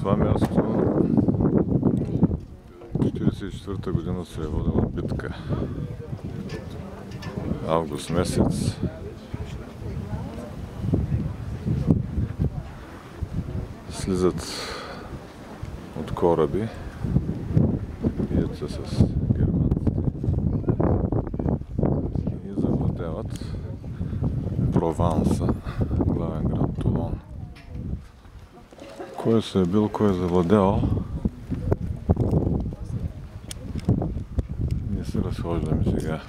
това място 1944 година се е водила битка. Август месец. Слизат от кораби, бият се с германците и завладяват Прованса, главен град Тулон. Кой се е бил, кой е завладял, не се разхождаме сега.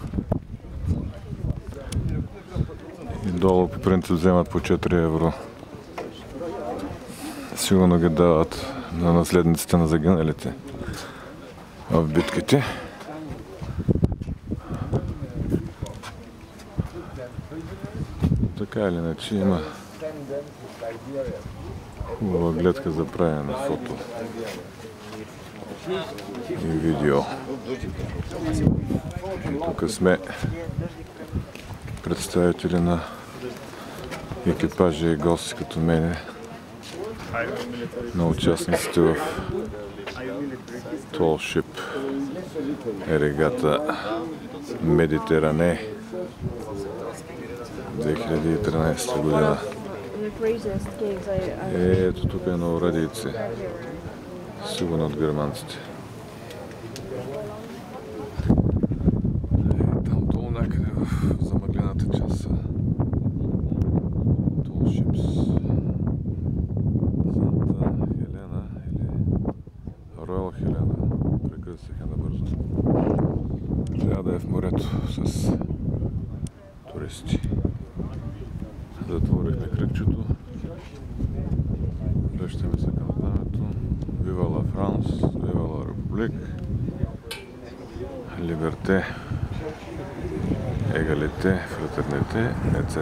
И долу по принцип вземат по 4 евро. Сигурно ги дават на наследниците на загиналите в битките. Така или иначе има хубава гледка за правене на фото и видео. Тук сме представители на екипажи и гости като мене, на участниците в Tall Ship регата Медитеране 2013 година. Ето тук е на урадийци, сигурно от германците. Там долу някъде в замъглената част са Tall Ships. Санта Хелена или Роял Хелена. Прекъснаха набързо. Трябва да е в морето с туристи. Затворихме кръгчето. Връщаме се към знамето. Viva la France, Viva la République, Liberté, Égalité, Fraternité, etc.